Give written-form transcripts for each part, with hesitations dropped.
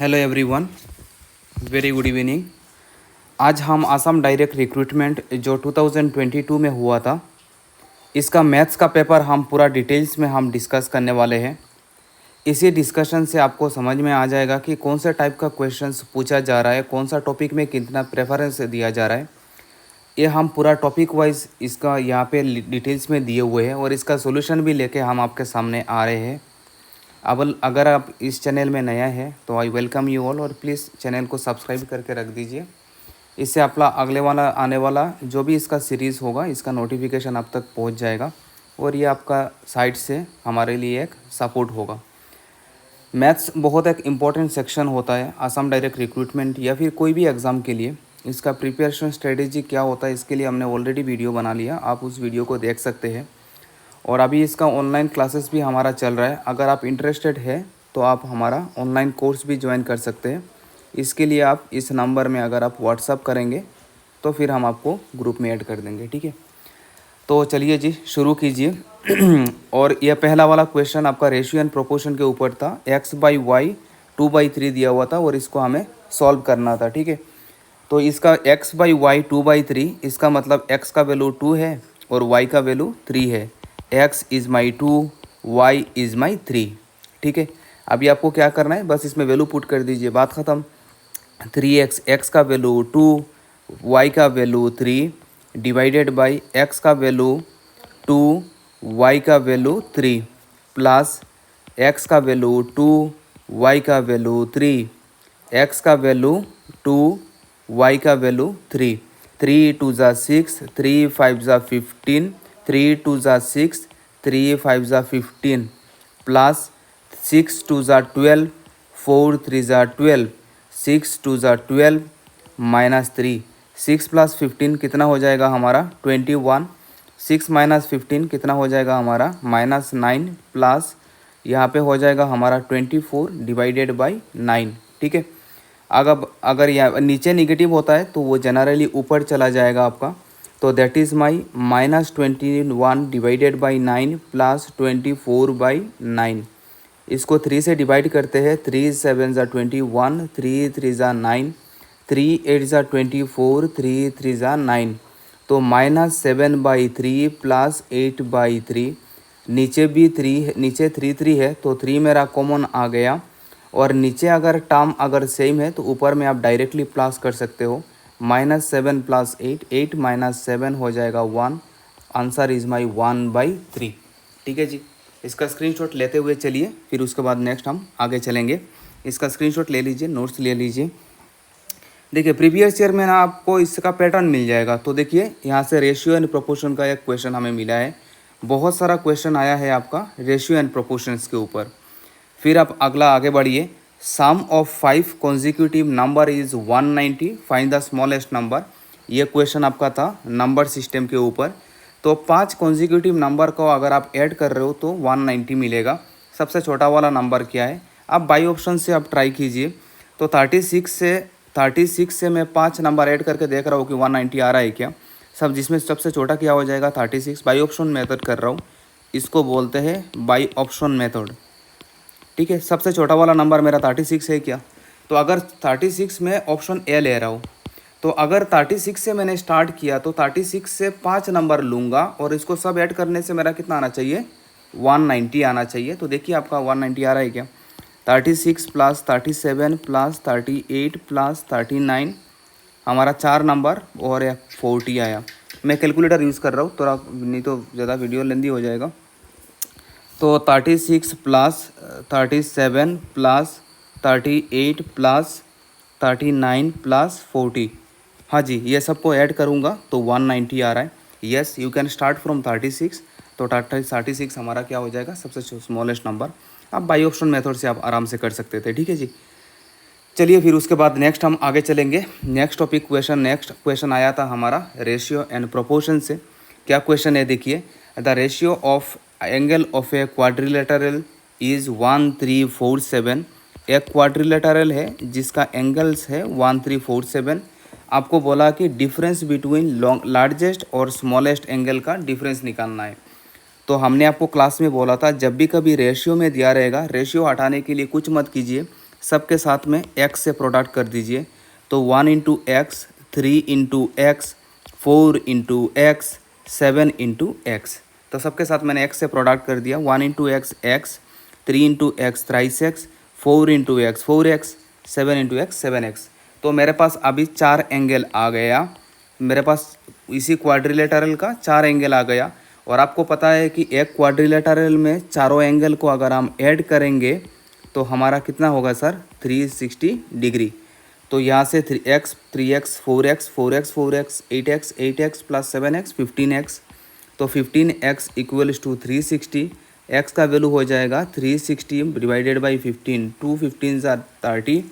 Hello everyone, very good evening. आज हम Assam direct recruitment जो 2022 में हुआ था, इसका मैथ्स का पेपर हम पूरा डिटेल्स में हम डिस्कस करने वाले हैं। इसी डिस्कशन से आपको समझ में आ जाएगा कि कौन से टाइप का क्वेश्चंस पूछा जा रहा है, कौन सा टॉपिक में कितना प्रेफरेंस दिया जा रहा है। ये हम पूरा टॉपिक वाइज इसका यहाँ पे डिटेल्स में दिए हुए हैं और इसका सोल्यूशन भी लेके हम आपके सामने आ रहे हैं। अब अगर आप इस चैनल में नया है तो आई वेलकम यू ऑल, और प्लीज़ चैनल को सब्सक्राइब करके रख दीजिए। इससे आपका अगले वाला आने वाला जो भी इसका सीरीज़ होगा, इसका नोटिफिकेशन आप तक पहुंच जाएगा और ये आपका साइड से हमारे लिए एक सपोर्ट होगा। मैथ्स बहुत एक इम्पॉर्टेंट सेक्शन होता है आसाम डायरेक्ट रिक्रूटमेंट या फिर कोई भी एग्ज़ाम के लिए। इसका प्रिपरेशन स्ट्रेटेजी क्या होता है, इसके लिए हमने ऑलरेडी वीडियो बना लिया, आप उस वीडियो को देख सकते हैं। और अभी इसका ऑनलाइन क्लासेस भी हमारा चल रहा है। अगर आप इंटरेस्टेड है तो आप हमारा ऑनलाइन कोर्स भी ज्वाइन कर सकते हैं। इसके लिए आप इस नंबर में अगर आप व्हाट्सअप करेंगे तो फिर हम आपको ग्रुप में ऐड कर देंगे, ठीक है। तो चलिए जी, शुरू कीजिए। और यह पहला वाला क्वेश्चन आपका रेशियो एंड प्रोपोर्शन के ऊपर था। x/y 2/3 दिया हुआ था और इसको हमें सॉल्व करना था, ठीक है। तो इसका x/y 2/3, इसका मतलब x का वैल्यू 2 है और y का वैल्यू 3 है। x is my 2, y is my 3, ठीक है। अभी आपको क्या करना है, बस इसमें वैल्यू पुट कर दीजिए, बात ख़त्म। 3x, x का वैल्यू 2, y का वैल्यू 3 डिवाइडेड बाई x का वैल्यू 2, y का वैल्यू 3 प्लस x का वैल्यू 2, y का वैल्यू 3, x का वैल्यू 2, y का वैल्यू 3। 3 2 ज़ा 6, 3 5 ज़ा 15, 3 2 ज़ा 6, 3 5 ज़ा 15 प्लस 6 2 ज़ा 12, 4 3 ज़ा 12, 6 2 ज़ा 12 माइनस 3। 6 प्लस 15 कितना हो जाएगा हमारा 21। 6 माइनस 15 कितना हो जाएगा हमारा -9 प्लस यहाँ पे हो जाएगा हमारा 24 डिवाइडेड बाई 9, ठीक है। अगर यहाँ नीचे निगेटिव होता है तो वो जनरली ऊपर चला जाएगा आपका। तो that is my -21 divided by 9 plus 24/9। इसको 3 से डिवाइड करते हैं। 3 7 ज़ा 21, 3 3 ज़ा 9, 3 8 ज़ा 24, 3 3 ज़ा 9। तो -7/3 प्लस 8/3। नीचे भी 3, नीचे 3 3 है तो 3 मेरा कॉमन आ गया। और नीचे अगर टर्म अगर सेम है तो ऊपर में आप डायरेक्टली प्लस कर सकते हो। -7 प्लस 8, 8 माइनस 7 हो जाएगा 1। आंसर इज़ माई 1/3, ठीक है जी। इसका स्क्रीनशॉट लेते हुए चलिए, फिर उसके बाद नेक्स्ट हम आगे चलेंगे। इसका स्क्रीनशॉट ले लीजिए, नोट्स ले लीजिए। देखिए प्रीवियस ईयर में ना आपको इसका पैटर्न मिल जाएगा। तो देखिए यहाँ से रेशियो एंड प्रोपोर्शन का एक क्वेश्चन हमें मिला है। बहुत सारा क्वेश्चन आया है आपका रेशियो एंड प्रोपोर्शंस के ऊपर। फिर आप अगला आगे बढ़िए। Sum of 5 consecutive number is 190, find the smallest number. ये क्वेश्चन आपका था नंबर सिस्टम के ऊपर। तो 5 कॉन्जिक्यूटिव नंबर को अगर आप ऐड कर रहे हो तो 190 मिलेगा। सबसे छोटा वाला नंबर क्या है, आप बाई ऑप्शन से आप ट्राई कीजिए। तो 36 से मैं 5 नंबर ऐड करके देख रहा हूँ कि 190 आ रहा है क्या। सब जिसमें सबसे छोटा क्या हो जाएगा 36। बाई ऑप्शन मेथड कर रहा हूँ, इसको बोलते हैं बाई ऑप्शन मेथड, ठीक है। सबसे छोटा वाला नंबर मेरा 36 है क्या। तो अगर 36 में ऑप्शन ए ले रहा हूँ, तो अगर 36 से मैंने स्टार्ट किया तो 36 से 5 नंबर लूँगा और इसको सब ऐड करने से मेरा कितना आना चाहिए 190 आना चाहिए। तो देखिए आपका 190 आ रहा है क्या। 36 प्लस 37 प्लस 38 प्लस 39, हमारा 4 नंबर और 40 आया। मैं कैलकुलेटर यूज़ कर रहा हूँ थोड़ा, नहीं तो ज़्यादा वीडियो लेंदी हो जाएगा। तो 36 प्लस 37 प्लस 38 प्लस 39 प्लस 40, हाँ जी, ये सबको ऐड करूँगा तो 190 आ रहा है। Yes, you can start from 36। तो 36 हमारा क्या हो जाएगा सबसे स्मॉलेस्ट नंबर। आप बाई ऑप्शन मेथड से आप आराम से कर सकते थे, ठीक है जी। चलिए फिर उसके बाद नेक्स्ट हम आगे चलेंगे। नेक्स्ट क्वेश्चन आया था हमारा रेशियो एंड प्रोपोर्शन से। क्या क्वेश्चन है देखिए। The ratio of angle of a quadrilateral is 1347। एक क्वाड्रिलेटरल है जिसका एंगल्स है 1347। आपको बोला कि डिफरेंस बिटवीन लार्जेस्ट और स्मॉलेस्ट एंगल का डिफरेंस निकालना है। तो हमने आपको क्लास में बोला था जब भी कभी रेशियो में दिया रहेगा, रेशियो हटाने के लिए कुछ मत कीजिए, सबके साथ में x से प्रोडक्ट कर दीजिए। तो 1 into x, 3 into x, 4 into x, 7 into x. तो सबके साथ मैंने x से प्रोडक्ट कर दिया। 1 into x x, 3 into x thrice x, 4 into x 4x, 7 into x 7x। तो मेरे पास अभी 4 एंगल आ गया, मेरे पास इसी क्वाड्रिलेटरल का 4 एंगल आ गया। और आपको पता है कि एक क्वाड्रिलेटरल में चारों एंगल को अगर हम ऐड करेंगे तो हमारा कितना होगा सर, 360 डिग्री। तो यहाँ से 3x 3x 4x 4x 4x 8x 8x plus 7x 15x। तो 15x इक्वल्स टू 360। x का वैल्यू हो जाएगा 360 डिवाइडेड बाई 15, 2 15 30,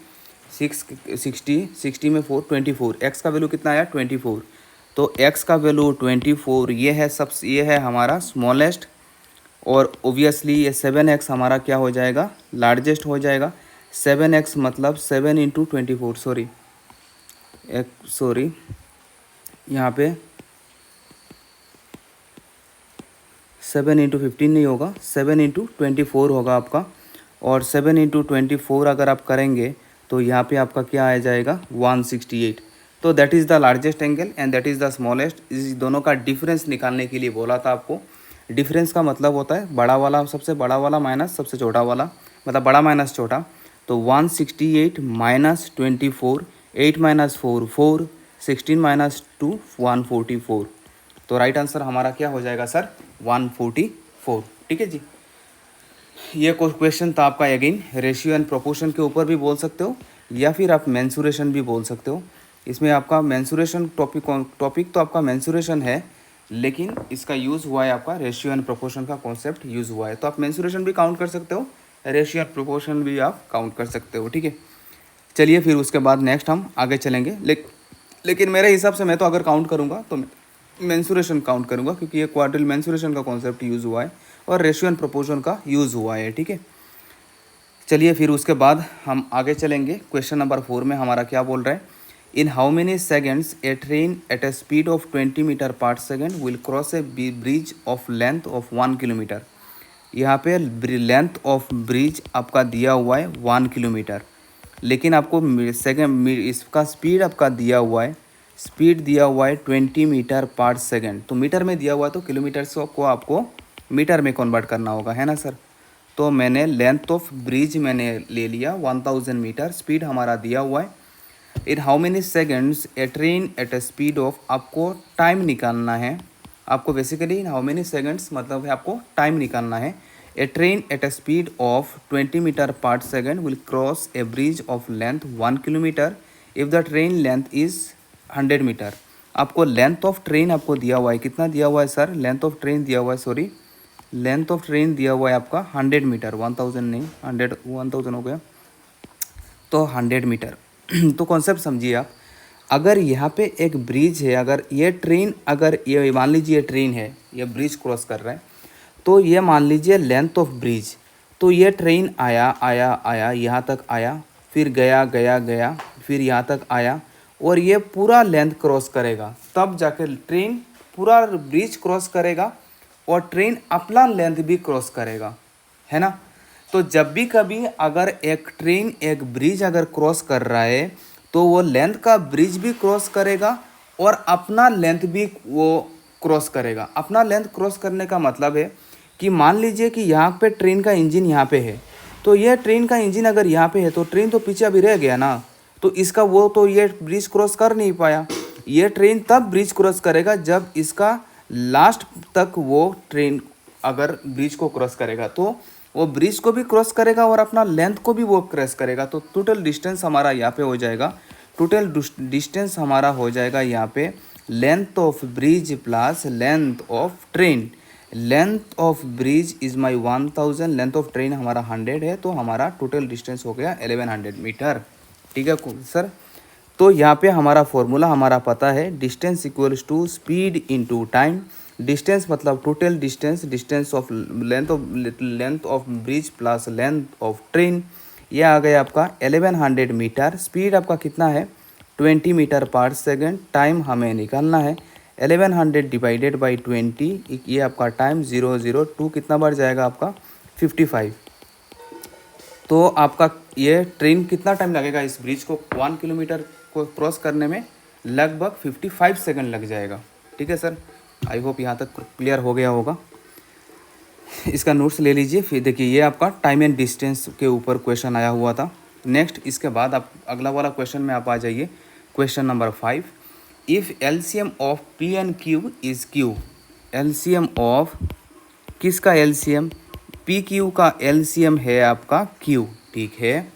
60 में 4 24। x का वैल्यू कितना आया 24। तो x का वैल्यू 24 ये है, ये है हमारा स्मॉलेस्ट। और ओबियसली ये 7x हमारा क्या हो जाएगा, लार्जेस्ट हो जाएगा। 7x मतलब 7 इंटू 24, सॉरी यहाँ पे 7 इंटू 15 नहीं होगा, 7 इंटू 24 होगा आपका। और 7 इंटू 24 अगर आप करेंगे तो यहाँ पे आपका क्या आ जाएगा 168। तो that is the largest angle and that is the smallest. इस दोनों का डिफरेंस निकालने के लिए बोला था आपको। डिफरेंस का मतलब होता है बड़ा वाला, सबसे बड़ा वाला माइनस सबसे छोटा वाला, मतलब बड़ा माइनस छोटा। तो 168 माइनस 24, 8 माइनस 4 4, 16 माइनस 2 144। तो राइट आंसर हमारा क्या हो जाएगा सर, 144। ठीक है जी। ये क्वेश्चन था आपका अगेन रेशियो एंड प्रोपोर्शन के ऊपर भी बोल सकते हो, या फिर आप मेंसुरेशन भी बोल सकते हो। इसमें आपका मेंसुरेशन टॉपिक तो आपका मेंसुरेशन है, लेकिन इसका यूज़ हुआ है आपका रेशियो एंड प्रोपोर्शन का कॉन्सेप्ट यूज़ हुआ है। तो आप मेंसुरेशन भी काउंट कर सकते हो, रेशियो एंड प्रोपोर्शन भी आप काउंट कर सकते हो। ठीक है, चलिए फिर उसके बाद नेक्स्ट हम आगे चलेंगे। लेकिन मेरे हिसाब से मैं तो अगर काउंट करूँगा तो मेंसुरेशन काउंट करूँगा, क्योंकि ये क्वाड्रिल मेंसुरेशन का कॉन्सेप्ट यूज़ हुआ है और रेशियो एंड प्रोपोर्शन का यूज़ हुआ है। ठीक है, चलिए फिर उसके बाद हम आगे चलेंगे। क्वेश्चन नंबर 4 में हमारा क्या बोल रहा है, in how many seconds a train at a speed of 20 metre per second will cross a bridge of length of 1 kilometre. यहाँ पे लेंथ ऑफ ब्रिज आपका दिया हुआ है 1 किलोमीटर, लेकिन आपको सेकेंड इसका स्पीड आपका दिया हुआ है, स्पीड दिया हुआ है 20 मीटर पर सेकेंड। तो मीटर में दिया हुआ है तो किलोमीटर को आपको मीटर में कन्वर्ट करना होगा, है ना सर। तो मैंने लेंथ ऑफ ब्रिज मैंने ले लिया 1000 मीटर, स्पीड हमारा दिया हुआ है। In how many seconds a train at a speed of, आपको टाइम निकालना है। आपको basically in how many seconds मतलब है आपको टाइम निकालना है। A train at a speed of 20 metre per second will cross a bridge of length 1 kilometre if the train length is 100 metre. आपको लेंथ ऑफ ट्रेन आपको दिया हुआ है, कितना दिया हुआ है सर, लेंथ ऑफ ट्रेन दिया हुआ है, सॉरी लेंथ ऑफ ट्रेन दिया हुआ है आपका 100 मीटर, 1000 नहीं 100, 1000 हो गया तो 100 मीटर। तो कॉन्सेप्ट समझिए आप, अगर यहाँ पे एक ब्रिज है, अगर ये ट्रेन, अगर ये मान लीजिए ट्रेन है, ये ब्रिज क्रॉस कर रहा है, तो ये मान लीजिए लेंथ ऑफ ब्रिज। तो ये ट्रेन आया आया आया यहाँ तक आया, फिर गया गया गया, फिर यहाँ तक आया, और ये पूरा लेंथ क्रॉस करेगा, तब जाकर ट्रेन पूरा ब्रिज क्रॉस करेगा और ट्रेन अपना लेंथ भी क्रॉस करेगा, है ना। तो जब भी कभी अगर एक ट्रेन एक ब्रिज अगर क्रॉस कर रहा है तो वो लेंथ का ब्रिज भी क्रॉस करेगा और अपना लेंथ भी वो क्रॉस करेगा। अपना लेंथ क्रॉस करने का मतलब है कि मान लीजिए कि यहाँ पे ट्रेन का इंजन यहाँ पे है, तो ये ट्रेन का इंजन अगर यहाँ पे है तो ट्रेन तो पीछे अभी रह गया ना, तो इसका वो तो ये ब्रिज क्रॉस कर नहीं पाया। ये ट्रेन तब ब्रिज क्रॉस करेगा जब इसका लास्ट तक वो ट्रेन अगर ब्रिज को क्रॉस करेगा, तो वो ब्रिज को भी क्रॉस करेगा और अपना लेंथ को भी वो क्रॉस करेगा। तो टोटल डिस्टेंस हमारा यहाँ पे हो जाएगा, टोटल डिस्टेंस हमारा हो जाएगा यहाँ पे length of bridge plus length of train. Length of bridge is my 1000, length of train हमारा 100 है, तो हमारा टोटल डिस्टेंस हो गया 1100 मीटर। ठीक है सर। तो यहाँ पे हमारा फॉर्मूला हमारा पता है, distance equals to speed into time. Distance मतलब total distance, distance of length of bridge plus length of train, ये आ गया आपका 1100 मीटर। स्पीड आपका कितना है 20 मीटर पर सेकेंड। टाइम हमें निकालना है 1100 डिवाइडेड बाई 20, ये आपका टाइम 002 कितना बढ़ जाएगा आपका 55। तो आपका ये ट्रेन कितना टाइम लगेगा इस ब्रिज को 1 किलोमीटर को क्रॉस करने में? लगभग 55 सेकंड लग जाएगा। ठीक है सर, आई होप यहाँ तक क्लियर हो गया होगा। इसका नोट्स ले लीजिए। फिर देखिए ये आपका टाइम एंड डिस्टेंस के ऊपर क्वेश्चन आया हुआ था। नेक्स्ट इसके बाद आप अगला वाला क्वेश्चन में आप आ जाइए, question number 5। If LCM of p and q is q, LCM of किसका एलसीएम? पी क्यू का एलसीएम है आपका क्यू। ठीक है,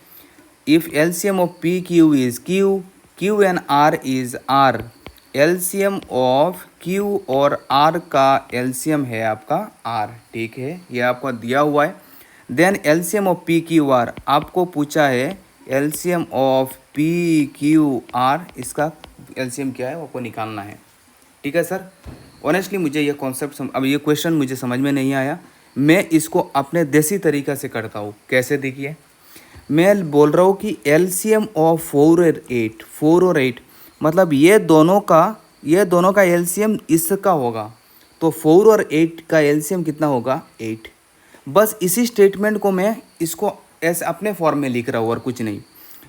if LCM of p q is q, q and r is r, LCM of q और r का LCM है आपका आर। ठीक है, ये आपको दिया हुआ है। Then LCM of p q r, आपको पूछा है LCM of p q r, इसका एलसीएम क्या है वो आपको निकालना है। ठीक है सर, ऑनेस्टली मुझे ये कॉन्सेप्ट अब ये क्वेश्चन मुझे समझ में नहीं आया। मैं इसको अपने देसी तरीक़ा से करता हूँ। कैसे? देखिए, मैं बोल रहा हूँ कि एलसीएम ऑफ 4 और 8 मतलब ये दोनों का एलसीएम इसका होगा, तो 4 और 8 का एलसीएम कितना होगा? 8। बस इसी स्टेटमेंट को मैं इसको ऐसे अपने फॉर्म में लिख रहा हूँ और कुछ नहीं।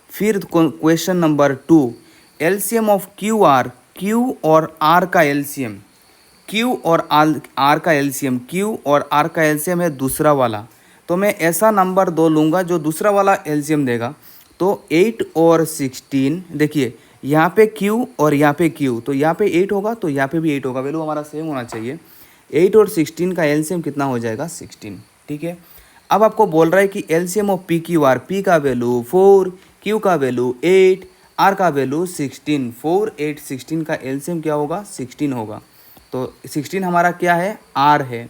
फिर question number 2, LCM of Q R, Q और आर का एलसीएम, क्यू और आर का एलसीएम, क्यू और आर का एलसीएम है दूसरा वाला, तो मैं ऐसा नंबर 2 लूँगा जो दूसरा वाला एलसीएम देगा। तो 8 और 16, देखिए यहाँ पे Q और यहाँ पे Q, तो यहाँ पे 8 होगा तो यहाँ पे भी 8 होगा, वैल्यू हमारा सेम होना चाहिए। 8 और 16 का एलसीएम कितना हो जाएगा? 16। ठीक है, अब आपको बोल रहा है कि LCM of p q are, P का वैल्यू 4, Q का वैल्यू 8, आर का वैल्यू 16। 4, 8, 16 का एलसीएम क्या होगा? 16 होगा। तो 16 हमारा क्या है? आर है।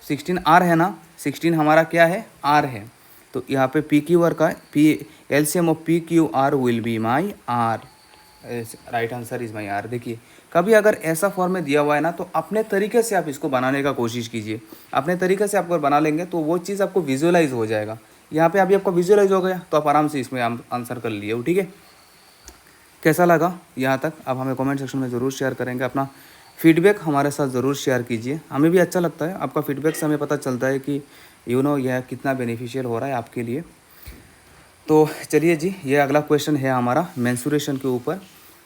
16 आर है ना, 16 हमारा क्या है? आर है। तो यहाँ पे पी क्यू आर का LCM of p q r will be my r. Right answer is my r. देखिए, कभी अगर ऐसा फॉर्म में दिया हुआ है ना, तो अपने तरीके से आप इसको बनाने का कोशिश कीजिए। अपने तरीके से आप अगर बना लेंगे तो वो चीज़ आपको विजुअलाइज हो जाएगा। यहाँ पे अभी आपको विजुअलाइज हो गया तो आप आराम से इसमें आंसर कर लिए हो। ठीक है, कैसा लगा यहाँ तक? आप हमें कमेंट सेक्शन में ज़रूर शेयर करेंगे। अपना फीडबैक हमारे साथ ज़रूर शेयर कीजिए, हमें भी अच्छा लगता है। आपका फीडबैक से हमें पता चलता है कि यह कितना बेनिफिशियल हो रहा है आपके लिए। तो चलिए जी, ये अगला क्वेश्चन है हमारा मेंसुरेशन के ऊपर।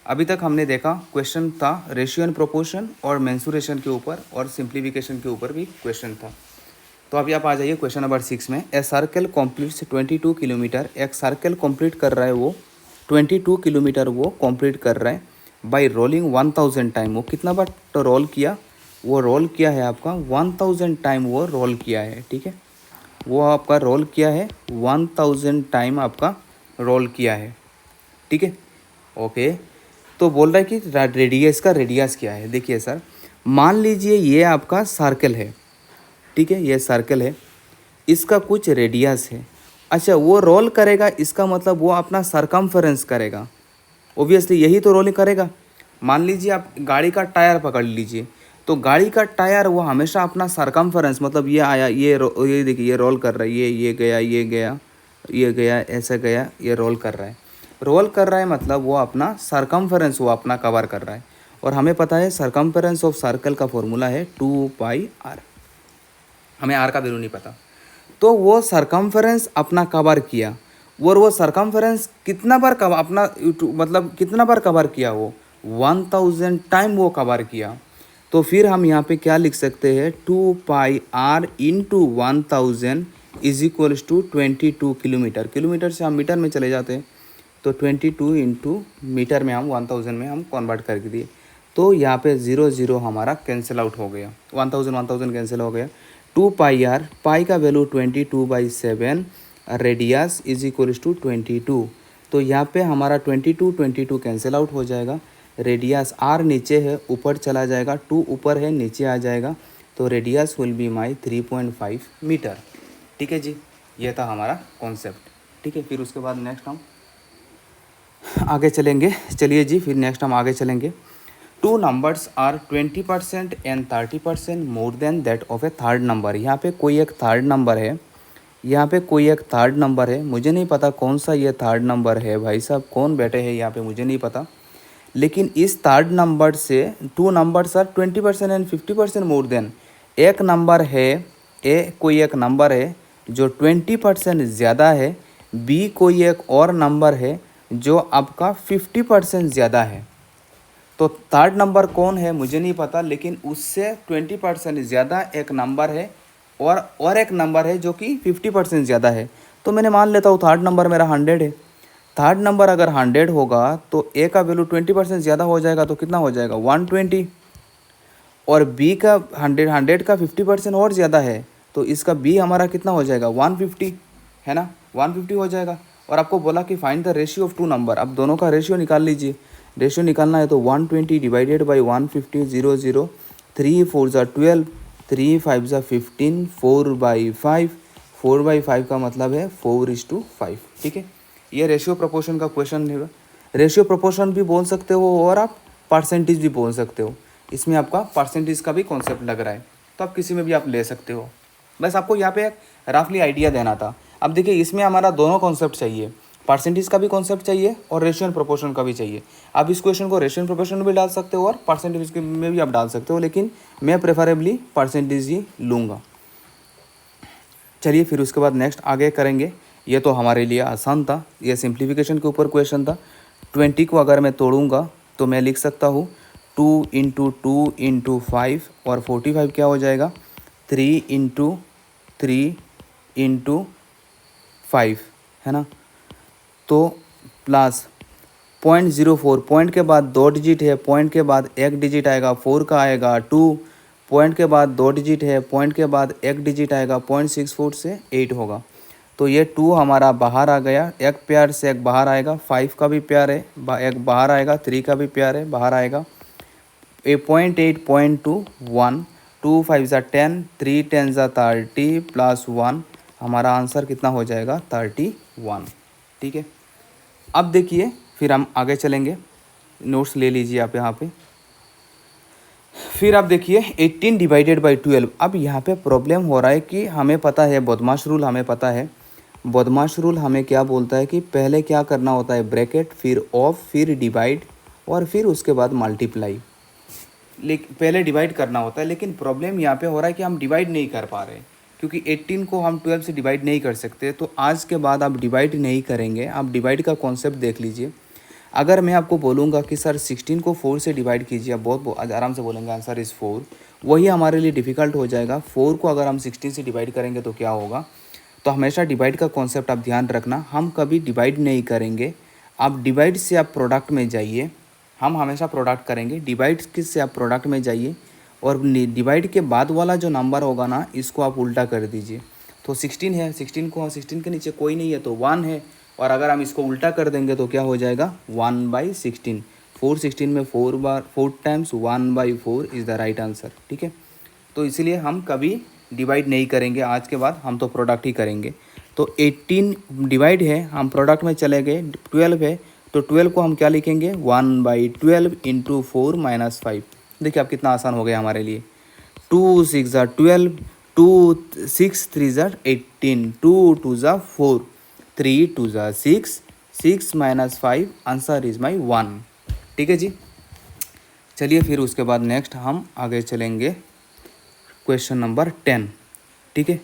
अभी तक हमने देखा क्वेश्चन था रेशियो एंड प्रोपोर्शन और मेंसुरेशन के ऊपर, और सिंप्लीफिकेशन के ऊपर भी क्वेश्चन था। तो अभी आप आ जाइए क्वेश्चन नंबर 6 में। ए सर्कल कम्प्लीट्स 22 किलोमीटर, एक सर्कल कंप्लीट कर रहा है वो 22 किलोमीटर वो कंप्लीट कर रहा है बाय रोलिंग 1000 टाइम। वो कितना बार तो रोल किया? वो रोल किया है आपका 1000 टाइम वो रोल किया है। ठीक है, वो आपका रोल किया है 1000 टाइम आपका रोल किया है। ठीक है, ओके। तो बोल रहा है कि रेडियस का रेडियस क्या है? देखिए सर, मान लीजिए ये आपका सर्कल है। ठीक है, ये सर्कल है, इसका कुछ रेडियस है। अच्छा, वो रोल करेगा, इसका मतलब वो अपना सरकमफेरेंस करेगा। ओबियसली यही तो रोलिंग करेगा। मान लीजिए आप गाड़ी का टायर पकड़ लीजिए, तो गाड़ी का टायर वो हमेशा अपना सरकमफेरेंस, मतलब ये आया, ये देखिए ये रोल कर रहा है, ये गया, ये गया, ये गया, ऐसा गया, ये रोल कर रहा है। रोल कर रहा है मतलब वो अपना सरकमफेरेंस वो अपना कवर कर रहा है। और हमें पता है सरकमफेरेंस ऑफ सर्कल का फॉर्मूला है 2πr। हमें आर का वैल्यू नहीं पता। तो वो सरकमफेरेंस अपना कवर किया, और वो सरकमफेरेंस कितना बार कवर अपना मतलब कितना बार कवर किया? वो 1000 टाइम वो कवर किया। तो फिर हम यहाँ पे क्या लिख सकते हैं? 2πr into 1000 is equals to 22 kilometre. Kilometre से हम मीटर में चले जाते हैं, तो 22 इंटू मीटर में हम 1000 में हम कन्वर्ट करके दिए। तो यहाँ पे 0 हमारा कैंसिल आउट हो गया, 1000 कैंसिल हो गया। 2πr, पाई का value 22/7, radius is equals to 22। तो यहाँ पे हमारा 22 कैंसिल आउट हो जाएगा। रेडियस आर नीचे है, ऊपर चला जाएगा, 2 ऊपर है, नीचे आ जाएगा। तो radius will be my 3.5 metre. ठीक है जी, ये था हमारा कॉन्सेप्ट। ठीक है, फिर उसके बाद नेक्स्ट हम आगे चलेंगे। चलिए जी, फिर नेक्स्ट हम आगे चलेंगे। 2 numbers are 20% and 30% more than that of A third number. यहाँ पे कोई एक थर्ड नंबर है, यहाँ पे कोई एक थर्ड नंबर है। मुझे नहीं पता कौन सा ये थर्ड नंबर है, भाई साहब कौन बैठे हैं यहाँ पे मुझे नहीं पता। लेकिन इस थर्ड नंबर से 2 numbers are 20% and 50% more than. एक नंबर है, कोई एक नंबर है जो 20% ज़्यादा है बी कोई एक और नंबर है जो आपका 50% ज़्यादा है। तो थर्ड नंबर कौन है मुझे नहीं पता, लेकिन उससे 20% ज़्यादा एक नंबर है और एक नंबर है जो कि 50% ज़्यादा है। तो मैंने मान लेता हूँ थर्ड नंबर मेरा 100 है। थर्ड नंबर अगर 100 होगा तो ए का वैल्यू 20% ज़्यादा हो जाएगा तो कितना हो जाएगा 120, और बी का 100 का 50% और ज़्यादा है तो इसका बी हमारा कितना हो जाएगा 150, है ना, 150 हो जाएगा। और आपको बोला कि find the ratio of two number, अब दोनों का रेशियो निकाल लीजिए। रेशियो निकालना है तो 120 डिवाइडेड बाई 150, 0 0, 3 4 ज़ा 12, 3 5 ज़ा 15, 4/5, 4/5 का मतलब है 4:5, ठीक है। ये रेशियो प्रोपोर्शन का क्वेश्चन है। रेशियो प्रोपोर्शन भी बोल सकते हो और आप परसेंटेज भी बोल सकते हो। इसमें आपका परसेंटेज का भी कॉन्सेप्ट लग रहा है, तो आप किसी में भी आप ले सकते हो। बस आपको यहाँ पे रफली आइडिया देना था। अब देखिए इसमें हमारा दोनों कॉन्सेप्ट चाहिए, परसेंटेज का भी कॉन्सेप्ट चाहिए और रेशियो एंड प्रोपोर्शन का भी चाहिए। आप इस क्वेश्चन को रेशियो एंड प्रोपोर्शन में भी डाल सकते हो और परसेंटेज में भी आप डाल सकते हो, लेकिन मैं प्रेफरेबली परसेंटेज ही लूँगा। चलिए फिर उसके बाद नेक्स्ट आगे करेंगे। ये तो हमारे लिए आसान था, ये सिंप्लीफिकेशन के ऊपर क्वेश्चन था। 20 को अगर मैं तोड़ूंगा तो मैं लिख सकता हूँ 2 × 2 × 5, और 45 क्या हो जाएगा 3 × 3 × 5, है ना। तो प्लस 0.04, पॉइंट के बाद 2 डिजिट है, पॉइंट के बाद 1 डिजिट आएगा, 4 का आएगा 2, पॉइंट के बाद 2 डिजिट है, पॉइंट के बाद 1 डिजिट आएगा, 0.64 से 8 होगा। तो ये 2 हमारा बाहर आ गया, एक पेयर से एक बाहर आएगा, 5 का भी पेयर है एक बाहर आएगा, 3 का भी पेयर है बाहर आएगा। 0.8, 0.2, 1, 2 5 ज़ा 10, 3 10 ज़ा 30 प्लस 1, हमारा आंसर कितना हो जाएगा 31, ठीक है। अब देखिए फिर हम आगे चलेंगे, नोट्स ले लीजिए आप यहाँ पे। फिर आप देखिए 18 डिवाइडेड बाई 12। अब यहाँ पे प्रॉब्लम हो रहा है कि हमें पता है बदमाश रूल, हमें पता है बदमाश रूल हमें क्या बोलता है कि पहले क्या करना होता है ब्रैकेट, फिर ऑफ, फिर डिवाइड, और फिर उसके बाद मल्टीप्लाई। लेकिन पहले डिवाइड करना होता है, लेकिन प्रॉब्लम यहाँ पे हो रहा है कि हम डिवाइड नहीं कर पा रहे, क्योंकि 18 को हम 12 से डिवाइड नहीं कर सकते। तो आज के बाद आप डिवाइड नहीं करेंगे, आप डिवाइड का कॉन्सेप्ट देख लीजिए। अगर मैं आपको बोलूँगा कि सर 16 को 4 से डिवाइड कीजिए, आप बहुत आराम से बोलेंगे आंसर इज़ 4, वही हमारे लिए डिफ़िकल्ट हो जाएगा। 4 को अगर हम 16 से डिवाइड करेंगे तो क्या होगा। तो हमेशा डिवाइड का कॉन्सेप्ट आप ध्यान रखना, हम कभी डिवाइड नहीं करेंगे। आप डिवाइड से आप प्रोडक्ट में जाइए, हम हमेशा प्रोडक्ट करेंगे। डिवाइड किस से आप प्रोडक्ट में जाइए, और डिवाइड के बाद वाला जो नंबर होगा ना इसको आप उल्टा कर दीजिए। तो 16 है, 16 को 16 के नीचे कोई नहीं है तो 1 है, और अगर हम इसको उल्टा कर देंगे तो क्या हो जाएगा 1/16। 4 16 में 4 times 1/4 is the right answer, ठीक है। तो इसलिए हम कभी डिवाइड नहीं करेंगे, आज के बाद हम तो प्रोडक्ट ही करेंगे। तो 18 डिवाइड है, हम प्रोडक्ट में चले गए, 12 है तो 12 को हम क्या लिखेंगे 1/12 × 4 - 5। देखिए अब कितना आसान हो गया हमारे लिए। 2 6 ज़ा 12, 2 6 3 ज़ा 18, 2 2 ज़ा 4, 3 2 ज़ा 6, 6 - 5, आंसर इज़ माई 1, ठीक है जी। चलिए फिर उसके बाद नेक्स्ट हम आगे चलेंगे क्वेश्चन नंबर 10, ठीक है।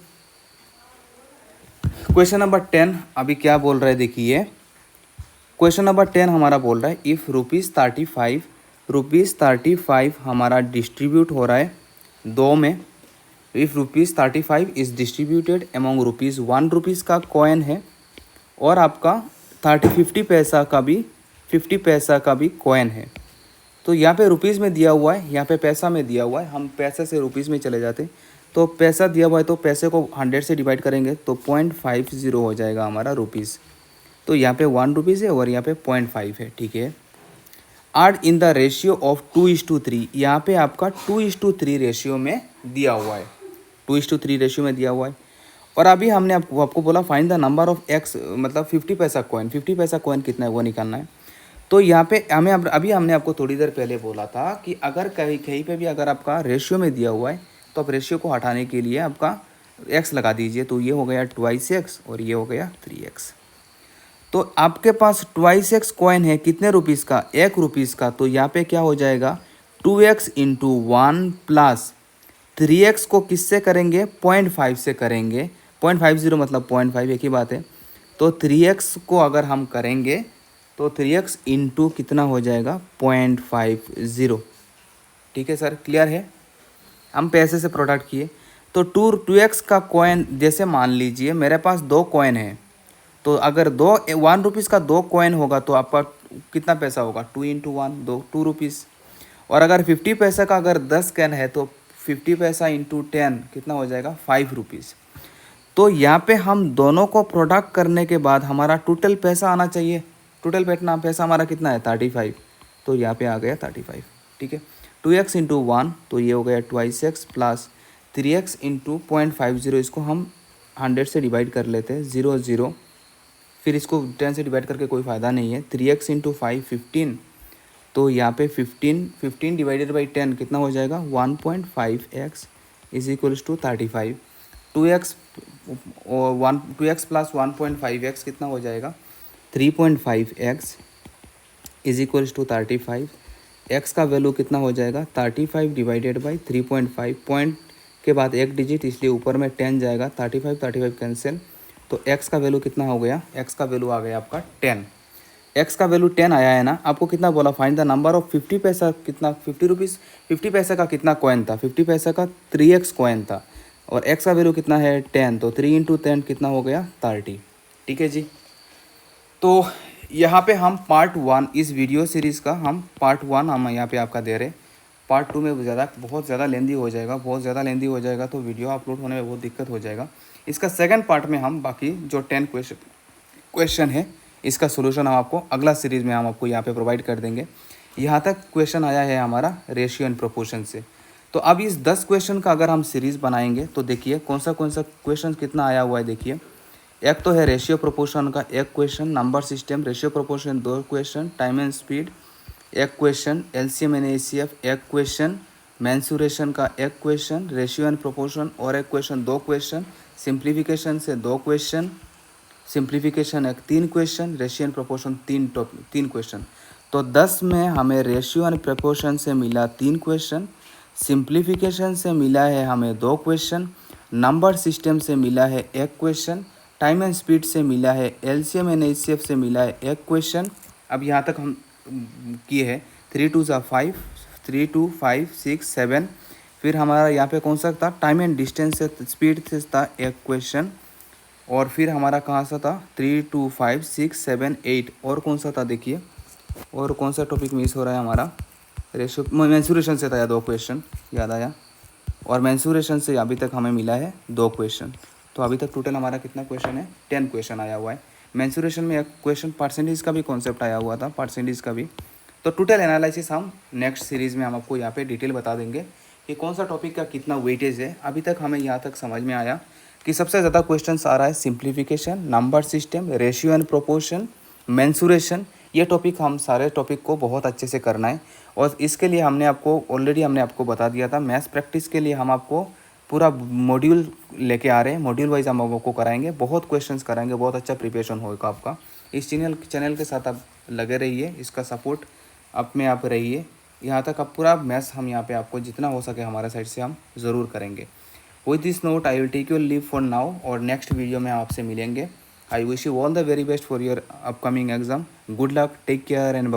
क्वेश्चन नंबर 10 अभी क्या बोल रहा है देखिए। क्वेश्चन नंबर 10 हमारा बोल रहा है इफ़ ₹35 हमारा डिस्ट्रीब्यूट हो रहा है दो में। इफ़ ₹35 इज़ डिस्ट्रीब्यूटेड एमॉन्ग ₹1 का कॉइन है, और आपका 50 पैसा का भी कॉइन है। तो यहाँ पे रुपीज़ में दिया हुआ है, यहाँ पे पैसा में दिया हुआ है, हम पैसे से रुपीज़ में चले जाते। तो पैसा दिया हुआ है तो पैसे को 100 से डिवाइड करेंगे तो 0.50 हो जाएगा हमारा रुपीज़। तो यहाँ पे 1 रुपीज़ है और यहाँ पे 0.5 है, ठीक है। आड इन द रेशियो ऑफ 2:3, यहाँ पे आपका 2:3 रेशियो में दिया हुआ है, 2:3 रेशियो में दिया हुआ है। और अभी हमने आपको बोला find the number of x, मतलब 50 पैसा कॉइन, 50 पैसा कॉइन कितना है वो निकालना है। तो यहाँ पे अभी हमने आपको थोड़ी देर पहले बोला था कि अगर कहीं पे भी अगर आपका रेशियो में दिया हुआ है तो आप रेशियो को हटाने के लिए आपका एक्स लगा दीजिए। तो ये हो गया 2x और ये हो गया 3x। तो आपके पास 2x कॉइन है कितने रुपीज़ का, 1 रुपीज़ का। तो यहाँ पे क्या हो जाएगा 2x × 1 प्लस 3x को किससे करेंगे 0.5 से करेंगे, 0.50 मतलब 0.5 एक ही बात है। तो 3x को अगर हम करेंगे तो 3x इंटू कितना हो जाएगा 0.50। ठीक है सर, क्लियर है। हम पैसे से प्रोडक्ट किए तो 2x का कॉइन, जैसे मान लीजिए मेरे पास 2 कॉइन है, तो अगर 1 रुपीज़ का 2 कॉइन होगा तो आपका कितना पैसा होगा 2 इंटू 1 2 रुपीज़। और अगर 50 पैसा का अगर 10 कैन है तो 50 पैसा इंटू 10 कितना हो जाएगा 5 रुपीज़। तो यहाँ पे हम दोनों को प्रोडक्ट करने के बाद हमारा टोटल पैसा आना चाहिए। टोटल पैसा हमारा कितना है 35। तो यहाँ पे आ गया 35। ठीक है, 2x इंटू 1 तो ये हो गया 2x प्लस 3x इंटू 0.50। इसको हम 100 से डिवाइड कर लेते हैं 0 फिर इसको 10 से डिवाइड करके कोई फ़ायदा नहीं है। 3x into 5 15। तो यहाँ पे 15 डिवाइडेड बाई 10 कितना हो जाएगा 1.5x is equals to 35। 2x और 2x प्लस 1.5x कितना हो जाएगा 3.5x is equals to 35। x का वैल्यू कितना हो जाएगा 35 डिवाइडेड बाई 3.5। पॉइंट के बाद एक डिजिट, इसलिए ऊपर में 10 जाएगा। 35 कैंसिल, तो x का वैल्यू कितना हो गया, x का वैल्यू आ गया आपका 10। x का वैल्यू 10 आया है ना। आपको कितना बोला फाइंड द नंबर ऑफ 50 पैसा कितना 50 रुपीज़ 50 पैसा का कितना कॉइन था 50 पैसा का 3x कॉइन था, और x का वैल्यू कितना है 10, तो 3 इंटू 10 कितना हो गया 30। ठीक है जी। तो यहाँ पे हम पार्ट 1 इस वीडियो सीरीज़ का हम पार्ट 1 हम यहाँ पे आपका दे रहे। पार्ट 2 में बहुत ज़्यादा लेंदी हो जाएगा, तो वीडियो अपलोड होने में बहुत दिक्कत हो जाएगा। इसका सेकंड पार्ट में हम बाकी जो 10 क्वेश्चन है इसका सोल्यूशन हम आपको अगला सीरीज़ में हम आपको यहाँ पे प्रोवाइड कर देंगे। यहाँ तक क्वेश्चन आया है हमारा रेशियो एंड प्रोपोर्शन से। तो अब इस 10 क्वेश्चन का अगर हम सीरीज़ बनाएंगे तो देखिए कौन सा क्वेश्चन कितना आया हुआ है। देखिए, एक तो है रेशियो प्रोपोर्शन का एक question, number system, ratio proportion 2 question, time and speed एक क्वेश्चन, एलसीएम एंड एचसीएफ एक क्वेश्चन, मेंसुरेशन का एक क्वेश्चन, रेशियो एंड प्रोपोर्शन और एक क्वेश्चन 2 क्वेश्चन, सिंप्लीफिकेशन से 2 क्वेश्चन, सिंप्लीफिकेशन एक 3 question, ratio and proportion 3 question. तो 10 में हमें रेशियो एंड प्रोपोर्शन से मिला 3 क्वेश्चन, सिंप्लीफिकेशन से मिला है हमें 2 क्वेश्चन, नंबर सिस्टम से मिला है एक क्वेश्चन, टाइम एंड स्पीड से मिला है, एलसीएम एंड एचसीएफ से मिला है एक क्वेश्चन। अब यहाँ तक हम किए हैं 3 2 5 3 2 5 6 7। फिर हमारा यहाँ पे कौन सा था टाइम एंड डिस्टेंस से स्पीड से था एक क्वेश्चन, और फिर हमारा कहाँ सा था 3 2 5 6 7 8 और कौन सा था देखिए, और कौन सा टॉपिक मिस हो रहा है हमारा रेशियो मेंसुरेशन से था या 2 क्वेश्चन याद आया, और मेंसुरेशन से अभी तक हमें मिला है 2 क्वेश्चन। तो अभी तक टोटल हमारा कितना क्वेश्चन है 10 क्वेश्चन आया हुआ है। मेंसुरेशन में एक क्वेश्चन परसेंटेज का भी कॉन्सेप्ट आया हुआ था, परसेंटेज का भी। तो टोटल एनालिसिस हम नेक्स्ट सीरीज़ में हम आपको यहाँ पे डिटेल बता देंगे कि कौन सा टॉपिक का कितना वेटेज है। अभी तक हमें यहाँ तक समझ में आया कि सबसे ज़्यादा क्वेश्चन आ रहा है simplification, number system, ratio and proportion, mensuration. ये टॉपिक हम सारे टॉपिक को बहुत अच्छे से करना है, और इसके लिए हमने आपको बता दिया था। मैथ्स प्रैक्टिस के लिए हम आपको पूरा मॉड्यूल लेके आ रहे हैं, मॉड्यूल वाइज हम आपको कराएंगे, बहुत क्वेश्चंस कराएंगे, बहुत अच्छा प्रिपरेशन होगा आपका। इस चैनल के साथ आप लगे रहिए, इसका सपोर्ट आप में आप रहिए। यहाँ तक आप पूरा मैथ्स हम यहाँ पे आपको जितना हो सके हमारे साइड से हम ज़रूर करेंगे। With this note I will take your leave for now, और नेक्स्ट वीडियो में आपसे मिलेंगे। I wish you all the very best for your upcoming exam. Good luck, take care and